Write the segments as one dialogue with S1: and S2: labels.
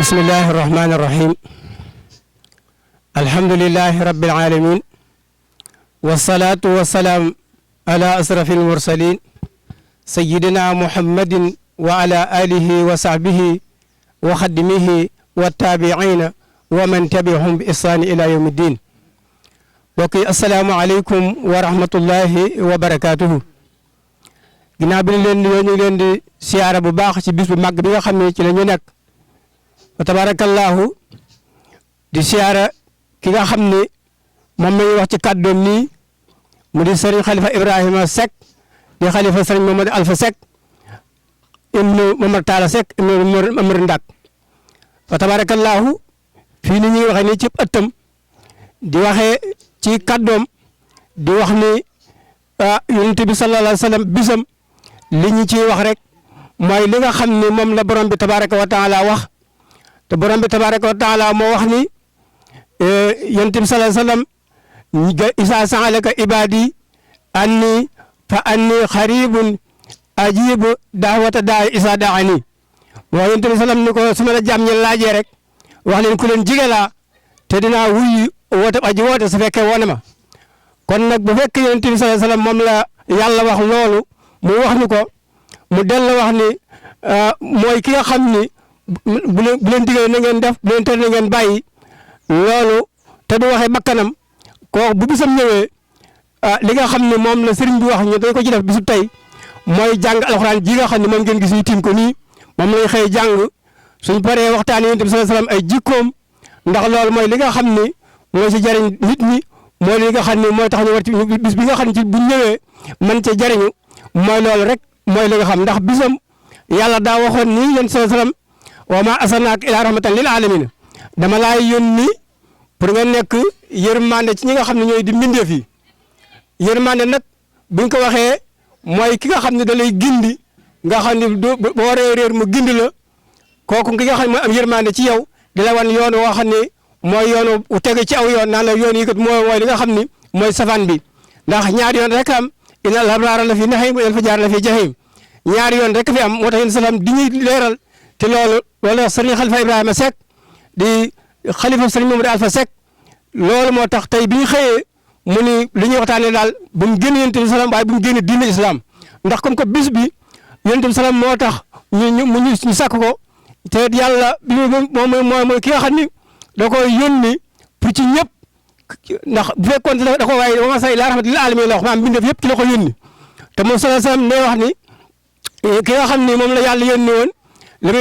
S1: بسم الله الرحمن الرحيم الحمد لله رب العالمين والصلاة والسلام على أشرف المرسلين سيدنا محمد وعلى آله وصحبه وخدمه والتابعين ومن تبعهم بإحسان إلى يوم الدين وكي السلام عليكم ورحمة الله وبركاته ginnaaw bi ñu leen di siyaara bu baax ci bis bu mag bi nga xam ne ci la ñu nekk wa tabarakallahu di siyaara ki nga xam ne moom la ñuy wax ci kàddoom nii mu di Serigne Khalifa Ibrahima Seck di Khalifa Serigne Mamadou Alpha Seck ibnu Momar Talla Seck ibnu Amar Ndak wa tabarakallahu fii ni ñuy waxee nii ci ëttam di waxee ci kàddoom di wax ni yonent bi sallallahu alayhi wa sallam bisam li ñu ciy wax rek mooy li nga xam ne moom la borom bi tabaraka wa taala wax te borom bi tabaraka wa taala moo wax ni yonent bi sallallahu alayhi wa sallam isa sa'alaka ibadi anni fa anni xaribun ajibu daawata daa isa daani moo yonent bi sallam ni ko su ma la jàmm ñi laajee rek wax leen ku leen jige laa te dinaa wuyu woote aji woote su fekkee woone ma kon nag bu fekkee yonent bi sallallahu alayhi wasallam moom la yàlla wax loolu mu wax ñu ko mu dellu wax ni mooy ki nga xam ni bu leen digalee na ngeen def bu leen tere na ngeen bàyyi loolu te du waxee bakkanam kooku bu bisam ñëwee li nga xam ne moom la sëriñ bi wax ñu dañ ko ci def bisu tey mooy jàng alxuraan ji nga xam ne moom ngeen gis ñu tiim ko nii moom lay xëy jàng suñ paree waxtaan yonent bi sallallahu alayhi wasallam ay jikkoom ndax loolu mooy li nga xam ni mooy ci jariñ nit ñi mooy li nga xam ne mooy tax ñu war ci bis bi nga xam ne ci bu ñëwee mën ca jariñu mooy loolu rek mooy li nga xam ndax bisam yàlla daa waxoon ni yonent sallallahu alayhi wasallam wa ma arsalnaaka illaa rahmatan lil alamin dama laa yónni pour nga nekk yërmande ci ñi nga xam ne ñooy di mbindeef yi yërmande nag buñ ko waxee mooy ki nga xam ne da lay gindi nga xam ne boo waree réer mu gindi la kooku ki nga xam ne mooy am yërmande ci yow di la wan yoon woo xam ne mooy yoonu tege ci aw yoon naan la yoon yi kat mooy li nga xam ni mooy safaan bi ndax ñaari yoon rek am innal abraara la fi naxiim wal fujjaar la fi jaxiim ñaari yoon rek fi am moo tax yéen salaam di ñuy leeral te loolu sëriñ Xalifa Ibrahima Seck di xalifa sëriñ Mamadou Alpha Seck loolu moo tax tey bi ñu xëyee mu ni li ñuy waxtaanee daal bu mu génn yonent bi salaam waaye bu mu génn diine islam ndax comme que bis bi yonent bi salaam moo tax ñu sàkk ko te yàlla bi moom mooy ki nga xam ni da koy yónni pour ci ñëpp ndax bu fekkoon da ko waaye wa maa arsalnaaka illaa rahmatan lil aalamiin la wax maanaam mbindeef yëpp ci la ko yónni te moom sallallahu alayhi wasallam ne wax ni ki nga xam ni moom la yàlla yónni woon li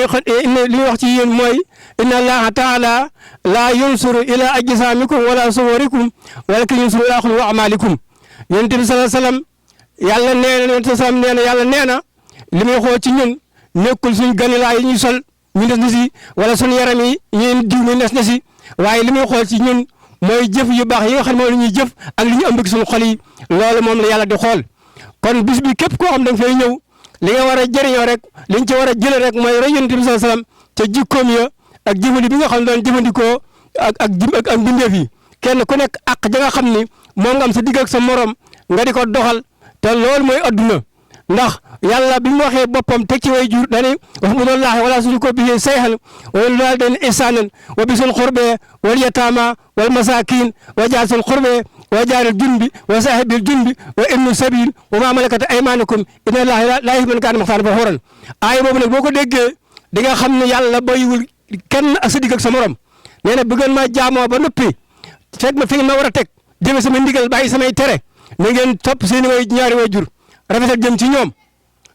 S1: muy wax ci yéen mooy inna allaha taala laa yunsuru ila ajsaamikum wala suwarikum walakin yunsuru ila quluubikum wa a'maalikum yonent bi sallallahu alayhi wasallam yàlla nee na yonent sallam nee na yàlla nee na li muy xool ci ñun nekkul suñ ganilaa yi ñuy sol ñu des na si wala suñu yaram yi ñuy diw ñu des na si waaye li muy xool ci ñun mooy jëf yu baax yi nga xam ne moom la ñuy jëf ak li ñu ëmb suñu xol yi loolu moom la yàlla di xool kon bis bi képp koo xam da nga fay ñëw li nga war a jëriñoo rek liñ ci war a jëlee rek mooy roy yonent bi sallallahu alayhi wasallam ca jikkoom ya ak jëfandi bi nga xam ne doon jëfandikoo ak mbindeef yi kenn ku nekk ak ja nga xam ni moom nga am sa digg ak sa morom nga di ko doxal te loolu mooy adduna ndax yàlla bi mu waxee boppam teg ci way jur dani wa'budullaaha wala tushriku bihi shay'an wa bil waalidayni ihsaanan wa bisil qurbaa wal yataama wal masaakiin wa zil qurbaa wa jaaril junbi wa saahibil junbi wa ibnu sabiil wa maa malakat aymaanukum inna llaaha laa yuhibbu man kaana muxtaalan faxuuran aay boobu nag boo ko déggee di nga xam ne yàlla bayiwul kenn ak sa digg ak sa morom nee na bu ngeen ma jaamoo ba noppi fekk ma fi ngeen ma war a teg jëme sama ndigal bàyyi samay tere na ngeen topp seen ñaari way jur rafetal jëm ci ñoom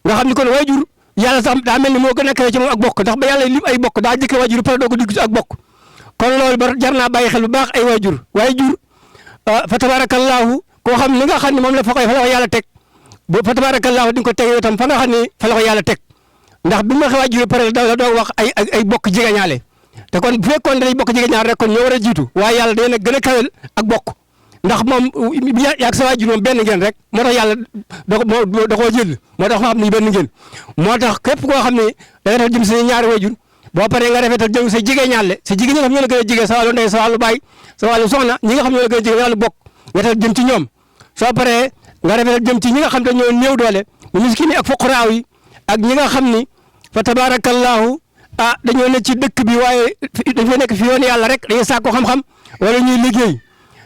S1: nga xam ni kon way jur yàlla sax daa mel ni moo gën a kawe ci moom ak bokk ndax ba yàlla lim ay bokk daa jëkk way jur pare doo ko digg ci ak bokk kon loolu ba jar naa bàyyi xel bu baax ay way jur fa tabarakallahu koo xam li nga xam ne moom la fa la ko yàlla teg fa tabarakallahu di nga ko teg itam fa nga xam ne fa la ko yàlla teg ndax bi ma way jur pare la doo wax ay bokk jegeñaale te kon bu fekkoon dañuy bokk jegeñaale rek kon ñoo war a jiitu waaye yàlla day na gën a kawel ak bokk ndax moom yaag sa waajur moom benn ngeen rek moo tax yàlla da koo jël moo tax nga xam ne benn ngeen moo tax képp koo xam ne da nga def jëm sa ñaari waajur boo paree nga rafetal jëm sa jigéen ñaale sa jigéen ñi nga xam ñoo la gën a jigéen sa wàllu ndey sa wàllu baay sa wàllu soxna ñi nga xam ñoo la gën a jigéen wàllu bokk nga rafetal jëm ci ñoom soo paree nga rafetal jëm ci ñi nga xam te ñoo néew doole mu miskin yi ak fuqaraaw yi ak ñi nga xam ni fa tabarakallahu dañoo ne ci dëkk bi waaye dañ fa nekk fi yoon yàlla rek dañuy sàkku xam-xam wala ñuy liggéey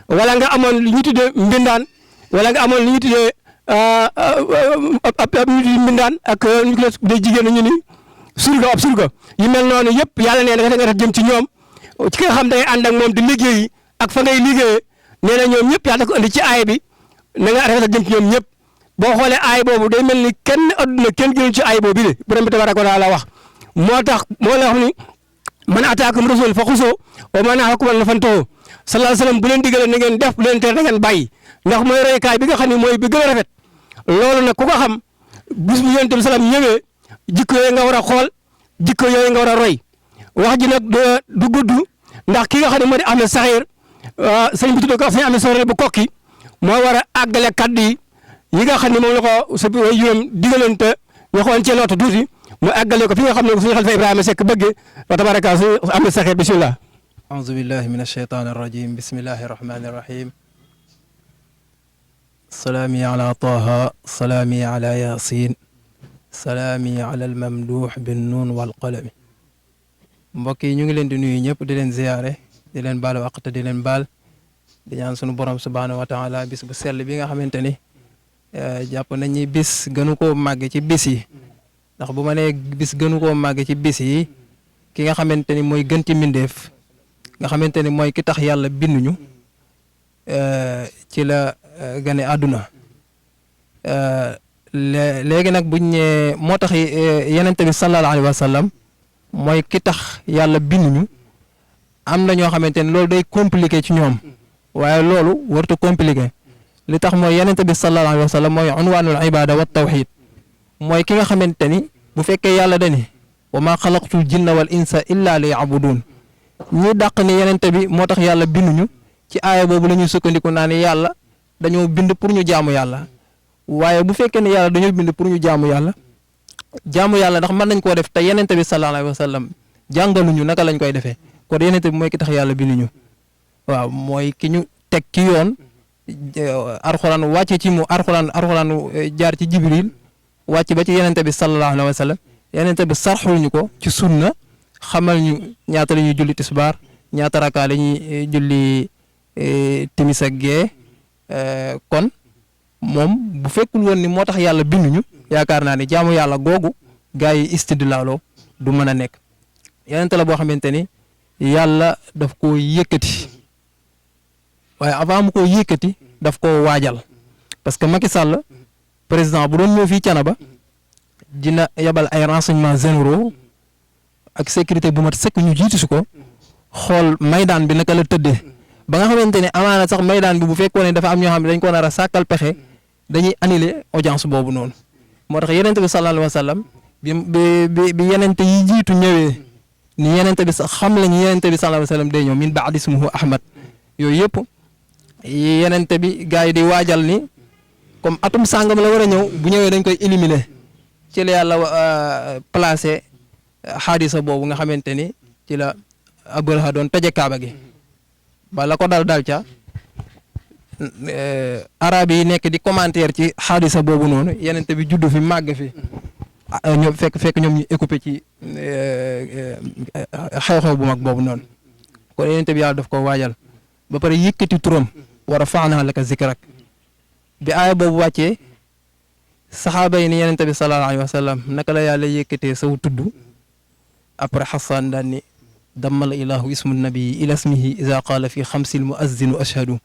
S1: wala nga amoon li ñu tuddee mbindaan wala nga amoon li ñu tuddee ab mbindaan ak ñu ko dee jigéen ñu ni surga ab surga yu mel noonu yëpp yàlla nee na nga def jëm ci ñoom ci nga xam day ànd ak moom di liggéeyi ak fa ngay liggéeyee nee na ñoom ñëpp yàlla da ko indi ci aay bi na nga rafetal jëm ci ñoom ñëpp boo xoolee aay boobu day mel ni kenn adduna kenn gënul ci aay boobu bi borom bi tabaraka wa taala wax moo tax moo la wax ni man ataakum rasul fa xusoo wa man nahakum an fantahuu sallallahu alayhi wasallam bu leen digalee na ngeen def bu leen tere na ngeen bàyyi ndax mooy roykaay bi nga xam ne mooy bi gën a rafet loolu nag ku ko xam bis bu yonent bi salaam ñëwee jikko yooyu nga war a xool jikko yooyu nga war a roy wax ji nag du gudd ndax ki nga xam ne moo di Ahmed Sakhir sëñ bi tudd ko sëñ Ahmed Sakhir bu kokki moo war a àggale kaddu yi nga xam ne moom la ko sa juróom digalante ñu xool ci lootu tuuti mu àggale ko fi nga xam ne suñu Xalifa Ibrahima Seck bëgg wa tabaraka sëñ Ahmed Sakhir bismillah
S2: أعوذ بالله من الشيطان الرجيم بسم الله الرحمن الرحيم سلامي على طه سلامي على ياسين سلامي على الممدوح بالنون والقلم mbokk yi ñu ngi leen di nuyu ñëpp di leen ziyaare di leen baal waqt di leen baal di ñaan sunu borom subhaanahu wa taala bis bu sell bi nga xamante ni jàpp nañ ni bis gënu koo màgg ci bis yi ndax bu ma nee bis gënu koo màgg ci bis yi ki nga xamante ni mooy gën ci mbindeef nga xamante ni mooy ki tax yàlla binduñu ci la gane àdduna léegi nag buñ ñee moo tax yenente bi sallallahu alayhi wa sallam mooy ki tax yàlla binduñu am na ñoo xamante ni loolu day compliqué ci ñoom waaye loolu warta compliqué li tax mooy yenente bi sallallahu alayhi wa sallam mooy unwaanul ibada wa tawxid mooy ki nga xamante ni bu fekkee yàlla dani wa maa xalaqtul jinna wal insa illa li yabudun ñi dàq ni yenente bi moo tax yàlla binduñu ci aaya boobu la ñuy sukkandiku naa ni yàlla dañoo bind pour ñu jaamu yàlla waaye bu fekkee ne yàlla dañoo bind pour ñu jaamu yàlla ndax mën nañ koo def te yenente bi sallallahu alayhi wa sallam jàngaluñu naka lañ koy defee kon yenente bi mooy ki tax yàlla binduñu waaw mooy ki ñu teg ci yoon arxuraan wàcce ci mu arxuraan jaar ci jibril wàcc ba ci yenente bi sallallahu alayhi wa sallam yenente bi sarxul ñu ko ci sunna xamal ñu ñaata la ñuy julli tisbaar ñaata raka la ñuy julli timis ak gee kon moom bu fekkul woon ni moo tax yàlla binduñu yaakaar naa ni jaamu yàlla googu gaa yi istidlaaloo du mën a nekk yenente la boo xamante ni yàlla daf koo yëkkati waaye avant mu koo yëkkati daf koo waajal parce que Macky Sall président bu doon ñëw fii Thiénaba dina yabal ay renseignements généraux ak sécurité bu mat sëkk ñu jiitu si ko xool maydaan bi naka la tëddee ba nga xamante ne amaana sax maydaan bi bu fekkoon ne dafa am ñoo xam ne dañ ko nar a sàkkal pexe dañuy annuler audience boobu noonu moo tax yenente bi sallallahu alayhi wa sallam bi yenente yi jiitu ñëwee ni yenente bi sax xam lañu yenente bi sallallahu alayhi wa sallam day ñëw min baadi ismuhu Ahmad yooyu yëpp yenente bi gars yi di waajal ni comme atum sàngam la war a ñëw bu ñëwee dañ koy éliminer ci la yàlla placé xaadisa boobu nga xamante ni ci la Abraha doon toje Kaaba gi ba la ko dal ca arab yi nekk di commentaire ci xaadisa boobu noonu yenente bi juddu fi màgg fi ñoom fekk ñoom ñu écoupé ci xew-xew bu mag boobu noonu kon yenente bi yàlla daf ko waajal ba pare yëkkati turam war a faanaa laka zikrak bi aaya boobu wàccee saxaaba yi ni yenente bi sallallahu alayhi wa sallam naka la yàlla yëkkatee saw tudd après xasan daan ni dammal ilahu ismu nabii ila ismihi ida qaala fi xamsil muazzinu ashhadu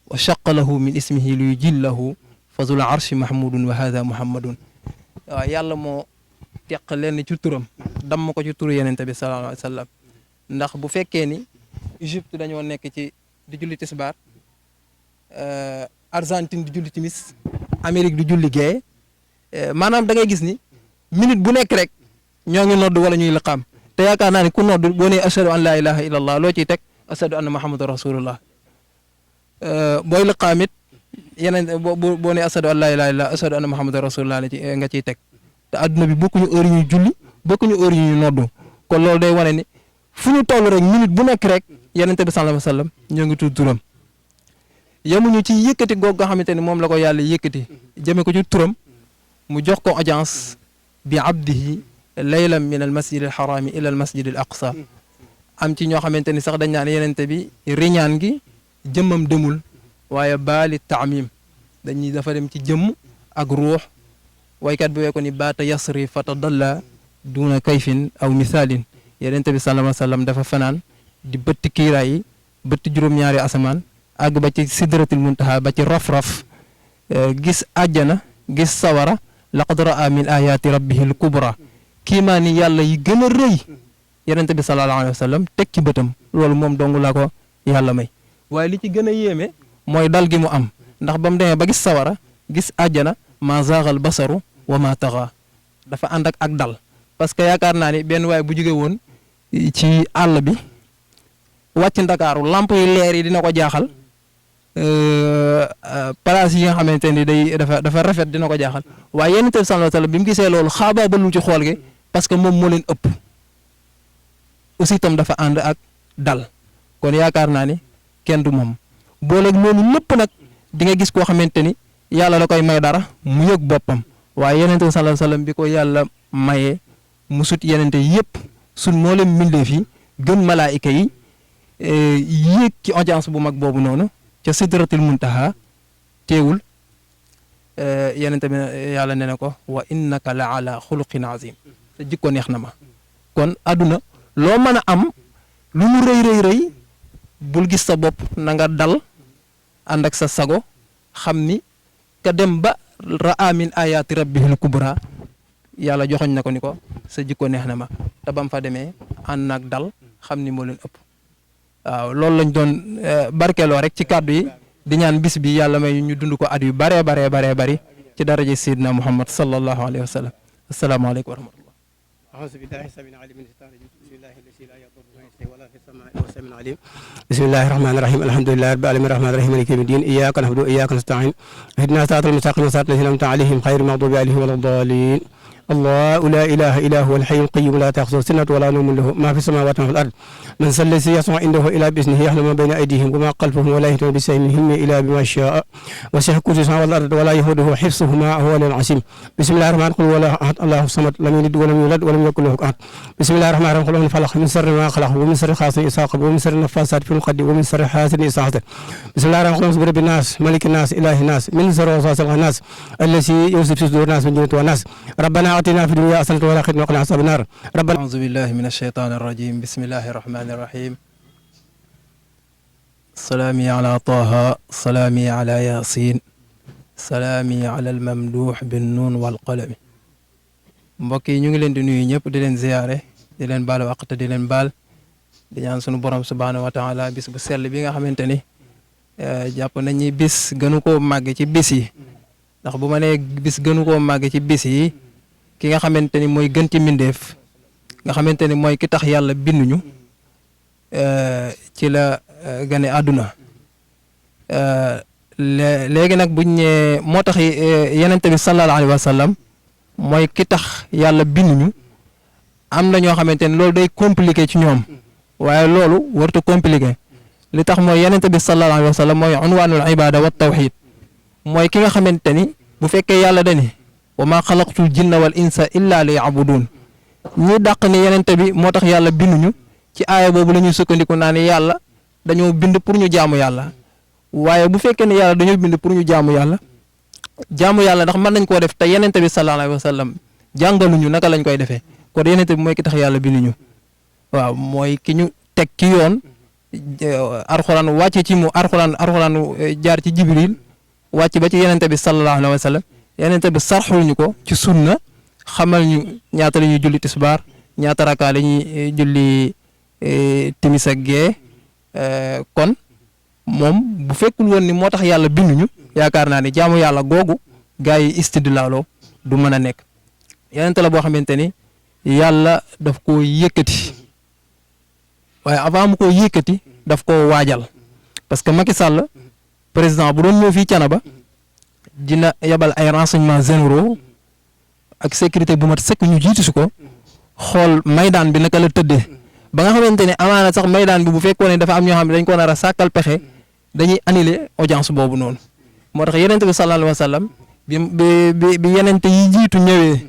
S2: wa shaqa lahu min ismihi li yujillahu fazul arshi mahmudun wa hada muhammadun waaw yàlla moo teq leen ci turam damm ko ci turu yenente bi sallallahu alayhi wa sallam ndax bu fekkee ni Égypte dañoo nekk ci di julli tisbaar Argentine di julli timis Amérique di julli gee maanaam da ngay gis ni minute bu nekk rek ñoo ngi nodd wala ñuy liqaam te yaakaar naa ne ku nodd boo nee ashhadu an laa ilaha illa allah loo ciy teg ashhadu anna muhammadan rasulullah booy liqaam it yeneen boo nee ashhadu an laa ilaha illa ashhadu anna muhammadan rasulullah nga ciy teg te adduna bi bokkuñu heure yu ñuy julli bokkuñu heure yu ñuy noddu kon loolu day wane ni fu ñu toll rek minute bu nekk rek yenente bi sallallahu alayhi wa sallam ñoo ngi tudd turam yemuñu ci yëkkati goog nga xamante ni moom la ko yàlla yëkkati jëme ko ci turam mu jox ko audience bi abdihi laylan min al masjid al harami ila al masjid al aqsa am ci ñoo xamante ni sax dañ naan yenente bi riñaan gi jëmmam demul waaye baali taamim dañuy dafa dem ci jëmm ak ruux waykat bi wee ko ni baata yasri fa tadalla duna kayfin aw misaalin yenente bi sallallahu alayhi wa sallam dafa fanaan di bëtt kiiraay yi bëtt juróom-ñaari asamaan àgg ba ci sidratul muntaha ba ci raf-raf gis àjjana gis sawara laqad raa min ayati rabbihil kubra kiimaani yàlla yi gën a rëy yenente bi sallallahu alayhi wa sallam teg ci bëtam loolu moom dong la ko yàlla may waaye li ci gën a yéeme mooy dal gi mu am ndax ba mu demee ba gis sawara gis àjjana ma zaagal basaru wa ma taxa dafa ànd ak dal parce que yaakaar naa ni benn waay bu jóge woon ci àll bi wàcc ndakaaru lamp yi leer yi dina ko jaaxal place yi nga xamante ni dafa rafet dina ko jaaxal waaye yenente bi sallallahu alayhi wa sallam bi mu gisee loolu xaabaa ba lu ci xool gi parce que moom moo leen ëpp aussi itam dafa ànd ak dal kon yaakaar naa ni kenn du moom booleeg loolu lépp nag di nga gis koo xamante ni yàlla la koy may dara mu yëg boppam waaye yenente bi sallallahu alayhi wa sallam bi ko yàlla mayee mu sut yenente yëpp sun moo leen mbindeef yi gën malaayika yi yéeg ci audience bu mag boobu noonu ca sidratil muntaha teewul yeneen tamit yàlla nee na ko wa innaka la ala xuluqin azim te jikko neex na ma kon àdduna loo mën a am lu mu rëy bul gis sa bopp na nga dal ànd ak sa sago xam ni ka dem ba ra'a min ayaati rabbihil kubra yàlla joxoñ na ko ni ko sa jikko neex na ma te bam fa demee ànd nag dal xam ni moo leen ëpp waaw loolu lañ doon barkeeloo rek ci kàddu yi di ñaan bis bi yàlla may ñu dund ko at yu baree bari ci daraja Seydina Muhammad sallallahu alayhi wa sallam asalaamaaleykum wa rahmatullah
S1: أعوذ بالله السميع العليم من الشيطان الرجيم بسم الله الذي لا يضر مع اسمه ولا في السماء وهو السميع العليم بسم الله الرحمن الرحيم الحمد لله رب العالمين الرحمن الرحيم مالك يوم الدين إياك نعبد وإياك نستعين اهدنا الصراط المستقيم صراط الذين أنعمت عليهم غير المغضوب عليهم ولا الضالين الله لا إله إلا هو الحي القيوم لا تأخذه سنة ولا نوم له ما في السماوات وما في الأرض من ذا الذي يصنع عنده إلا بإذنه يعلم ما بين أيديهم وما خلفهم ولا يحيطون بشيء من علمه إلا بما شاء وسع كرسيه السماوات والأرض ولا يؤوده حفظهما هو العظيم بسم الله الرحمن الرحيم قل هو الله الصمد لم يلد ولم يولد ولم يكن له كفوا أحد بسم الله الرحمن الرحيم قل هو الفلق من شر ما خلق ومن شر غاسق إذا وقب ومن شر النفاثات في العقد ومن شر حاسد إذا حسد بسم الله الرحمن الرحيم برب الناس ملك الناس إله الناس من شر وسواس الخناس الذي يوسوس في صدور الناس من جنة والناس ربنا آتنا في الدنيا حسنة وفي الآخرة وقنا عذاب النار ربنا
S2: أعوذ بالله من الشيطان الرجيم بسم الله الرحمن الرحيم سلامي على طه سلامي على ياسين سلامي على الممدوح بالنون والقلم mbokk yi ñu ngi leen di nuyu ñëpp di leen ziyaare di leen baal waqt di leen baal di ñaan sunu borom subhaanahu wa taala bis bu sell bi nga xamante ni jàpp nañ ni bis gënu koo màgg ci bis yi ndax bu ma nee bis gënu koo màgg ci bis yi ki nga xamante ni mooy gën ci mbindeef nga xamante ni mooy ki tax yàlla binduñu ci la gane àdduna léegi nag buñ ñee moo tax yenente bi sallallahu alayhi wa sallam mooy ki tax yàlla binduñu am na ñoo xamante ni loolu day compliqué ci ñoom waaye loolu warta compliqué li tax mooy yenente bi sallallahu alayhi wa sallam mooy unwaanul ibada wa tawxid mooy ki nga xamante ni bu fekkee yàlla dani wa maa xalaqtul jinna wal insa illa li yabudun ñi dàq ni yenente bi moo tax yàlla binduñu ci aaya boobu la ñuy sukkandiku naa ni yàlla dañoo bind pour ñu jaamu yàlla waaye bu fekkee ne yàlla dañoo bind pour ñu jaamu yàlla ndax mën nañ koo def te yenente bi sallallahu alayhi wa sallam jàngaluñu naka lañ koy defee kon yenente bi mooy ki tax yàlla binduñu waaw mooy ki ñu teg ki yoon arxuraan wàcce ci mu arxuraan jaar ci jibril wàcc ba ci yenente bi sallallahu alayhi wa sallam yenente bi sarxul ñu ko ci sunna xamal ñu ñaata la ñuy julli tisbaar ñaata raka la ñuy julli timis ak gee kon moom bu fekkul woon ni moo tax yàlla binduñu yaakaar naa ni jaamu yàlla googu gaa yi istidlaaloo du mën a nekk yenente la boo xamante ni yàlla daf koo yëkkati waaye avant mu koo yëkkati daf koo waajal parce que Macky Sall président bu doon ñëw fii Thiénaba dina yebal ay renseignements généraux ak sécurité bu mat sëkk ñu jiitu si ko xool maydaan bi naka la tëddee ba nga xamante ne amaana sax maydaan bi bu fekkoon ne dafa am ñoo xam ne dañ ko nar a sàkkal pexe dañuy annuler audience boobu noonu moo tax yenente bi sallallahu alayhi wa sallam bi yenente yi jiitu ñëwee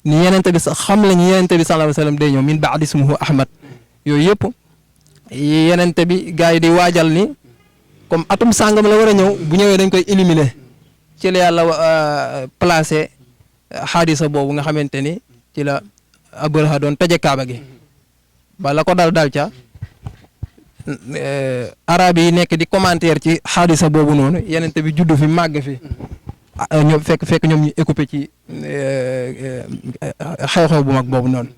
S2: ni yenente bi sax xam lañu yenente bi sallallahu alayhi wa sallam day ñëw min ba'di ismuhu Ahmad yooyu yëpp yenente bi gars yi di waajal ni comme atum sàngam la war a ñëw bu ñëwee dañ koy éliminer ci la yàlla placé xaadisa boobu nga xamante ni ci la Abraha doon tëje Kaaba gi ba la ko dal ca arab yi nekk di commentaire ci xaadisa boobu noonu yenente bi juddu fi màgg fi ñoom fekk ñoom ñu écoupé ci xew-xew bu mag boobu noonu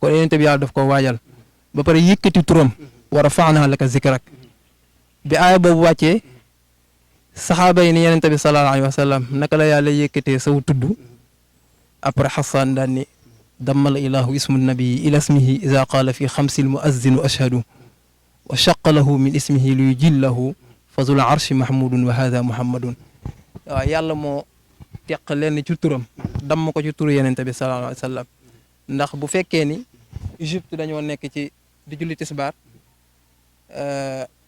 S2: kon yenente bi yàlla daf ko waajal ba pare yëkkati turam wa rafa'naa laka zikrak bi aaya boobu wàccee saxaaba yi ni yenente bi sallallahu alayhi wa sallam naka la yàlla yëkkatee saw tudd après Xasan daan ni dammal ilahu ismu nabii ila ismihi ida qaala fi xamsil muazzinu ashhadu wa shaqa lahu min ismihi li yujillahu fazul arshi mahmudun wa hada muhammadun waaw yàlla moo teq leen ci turam damm ko ci turu yenente bi sallallahu alayhi wa sallam ndax bu fekkee ni Égypte dañoo nekk ci di julli tisbaar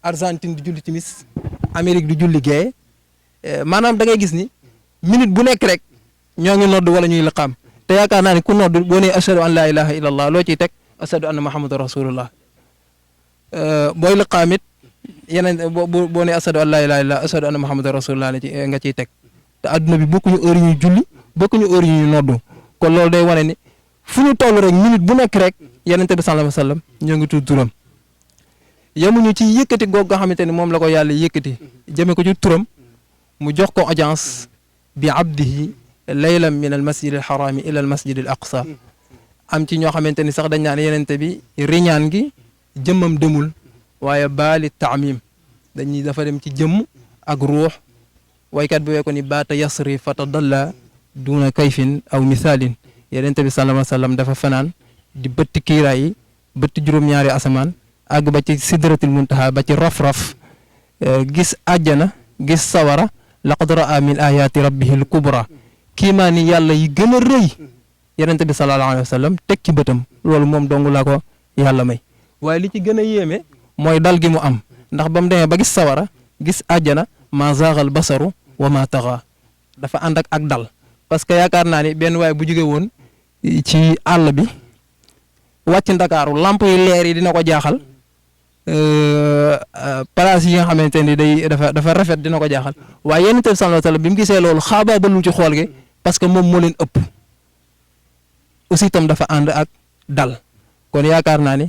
S2: Argentine di julli timis Amérique di julli gee maanaam da ngay gis ni minute bu nekk rek ñoo ngi nodd wala ñuy liqaam te yaakaar naa ne ku nodd boo nee ashhadu an laa ilaha illa allah loo ciy teg ashhadu anna muhammadan rasulullah booy liqaam it yeneen boo ne asadu an laa ilaaha illallaah asadu anna muhammadan rasulullah nga ciy teg te adduna bi bokkuñu heure yu ñuy julli bokkuñu heure yu ñuy noddu kon loolu day wane ni fu ñu toll rek minute bu nekk rek yenente bi sallallahu alayhi wa sallam ñoo ngi tudd turam yemuñu ci yëkkati goog nga xamante ni moom la ko yàlla yëkkati jëme ko ci turam mu jox ko audience bi abdihi laylan min al masjid al harami ila al masjid al aqsa am ci ñoo xamante ni sax dañ naan yenente bi riñaan gi jëmmam demul waaye baali taamim dañuy dafa dem ci jëmm ak ruux waykat bi wee ko ni baata yasri fa tadalla duna kayfin aw misaalin yenente bi sallallahu alayhi wa sallam dafa fanaan di bëtti kiiraay yi bëtti juróom-ñaari asamaan àgg ba ci sidratul muntaha ba ci raf-raf gis àjjana gis sawara laqad raa min ayaati rabbihil kubra kiimaa ni yàlla yi gën a rëy yenente bi sallallahu alayhi wa sallam teg ci bëtam loolu moom dong la ko yàlla may waaye li ci gën a yéeme mooy dal gi mu am ndax ba mu demee ba gis sawara gis àjjana ma zaagal basaru wa ma taxa dafa ànd ak dal parce que yaakaar naa ni benn waaye bu jóge woon ci àll bi wàcc ndakaaru lamp yi leer yi dina ko jaaxal place yi nga xamante ni dafa rafet dina ko jaaxal waaye yonent bi sallallahu alayhi wa sallam bi mu gisee loolu xaabaabalul ci xool gi parce que moom moo leen ëpp aussi itam dafa ànd ak dal kon yaakaar naa ni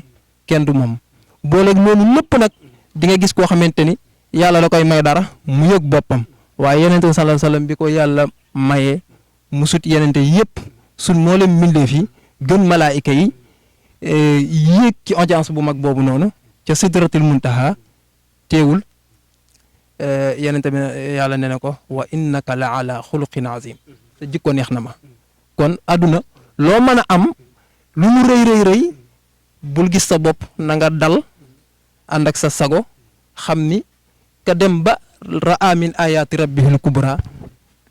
S2: kenn du moom booleeg loolu lépp nag di nga gis koo xamante ni yàlla da koy may dara mu yëg boppam waaye yonent bi sallallahu alayhi wa sallam bi ko yàlla mayee mu sut yenente yëpp sun moo leen mbindeef yi gën malaayika yi yéeg ci audience bu mag boobu noonu ca sidratul muntaha teewul yenente bi yàlla ne na ko wa innaka la ala xuluqin azim te jikko neex na ma kon àdduna loo mën a am lu mu rëy bul gis sa bopp na nga dal ànd ak sa sago xam ni ka dem ba raa min ayaati rabbihil kubra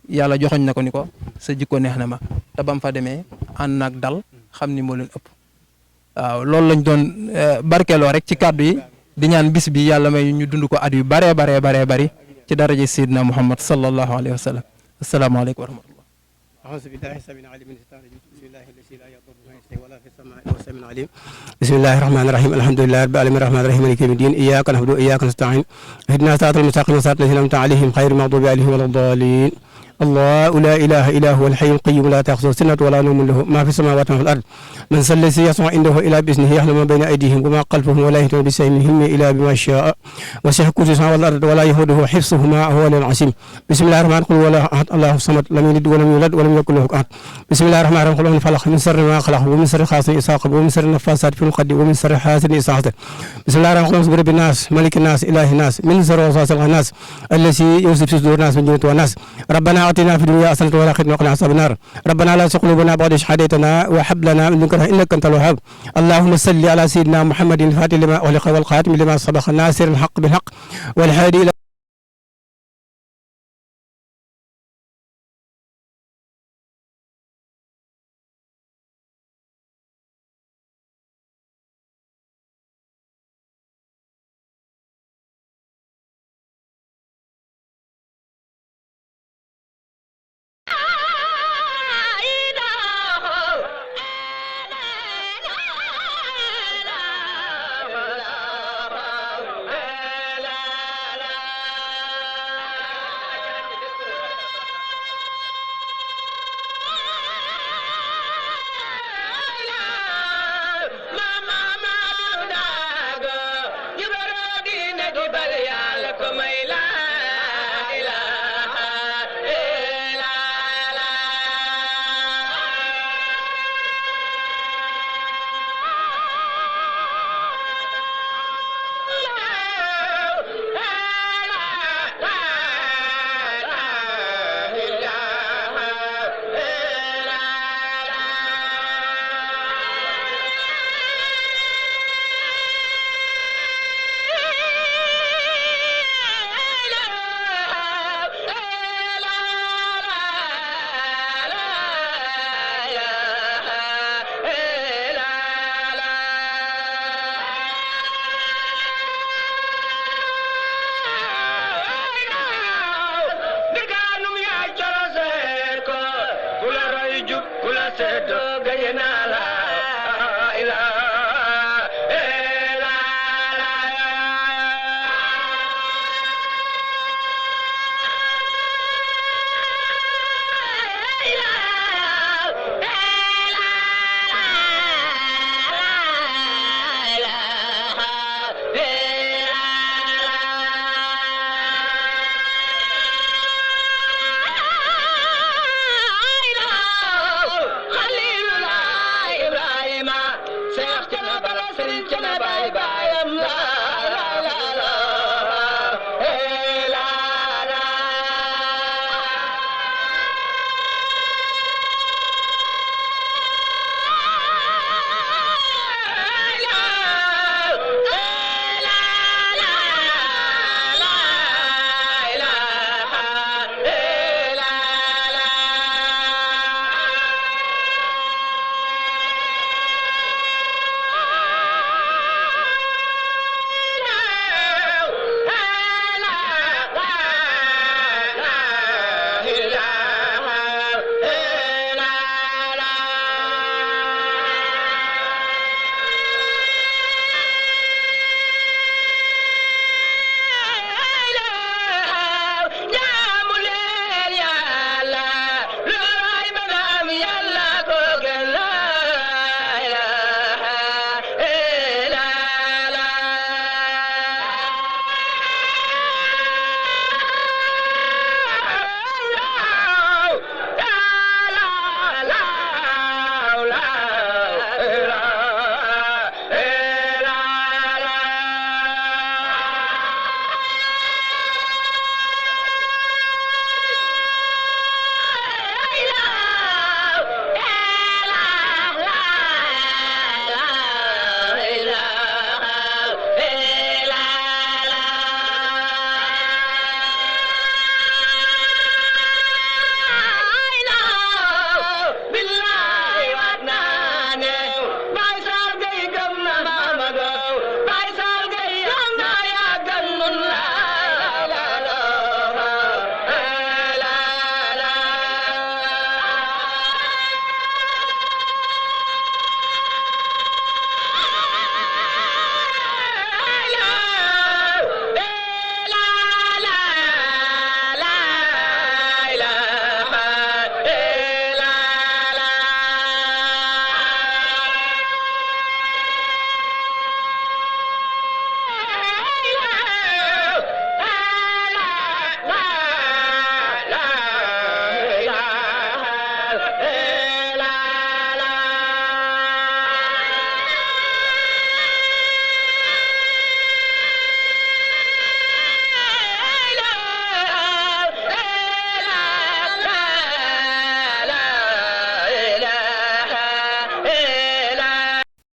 S2: yàlla joxoñ na ko ni ko sa jikko neex na ma te bam fa demee ànd nag dal xam ni moo leen ëpp waaw loolu lañ doon barkeeloo rek ci kàddu yi di ñaan bis bi yàlla may ñu dund ko at yu baree bari ci daraja Seydina Muhammad sallallahu alayhi wa sallam asalaamaaleykum wa rahmatullah
S1: أعوذ بالله السميع العليم من الشيطان الرجيم بسم الله الذي لا يضر مع اسمه ولا في السماء وهو السميع العليم بسم الله الرحمن الرحيم الحمد لله رب العالمين الرحمن الرحيم مالك يوم الدين إياك نعبد وإياك نستعين اهدنا الصراط المستقيم صراط الذين أنعمت عليهم غير المغضوب عليهم ولا الضالين الله لا إله إلا هو الحي القيوم لا تأخذه سنة ولا نوم له ما في السماوات وما في الأرض من ذا الذي يصنع عنده إلا بإذنه يعلم ما بين أيديهم وما خلفهم ولا يحيطون بشيء من علمه إلا بما شاء وسع كرسيه السماوات والأرض ولا يؤوده حفظهما هو العظيم بسم الله الرحمن الرحيم قل هو الله الصمد لم يلد ولم يولد ولم يكن له كفوا أحد بسم الله الرحمن الرحيم قل هو الفلق من شر ما خلق ومن شر غاسق إذا وقب ومن شر النفاثات في العقد ومن شر حاسد إذا حسد بسم الله الرحمن الرحيم برب الناس ملك الناس إله الناس من شر وسواس الخناس الذي يوسوس في صدور الناس من جنة والناس ربنا آتنا في الدنيا حسنة وفي الآخرة وقنا عذاب النار ربنا لا تزغ قلوبنا بعد إذ هديتنا وهب لنا من لدنك إنك أنت الوهاب اللهم صل على سيدنا محمد الفاتح لما أغلق والخاتم لما سبق الناصر الحق بالحق والهادي إلى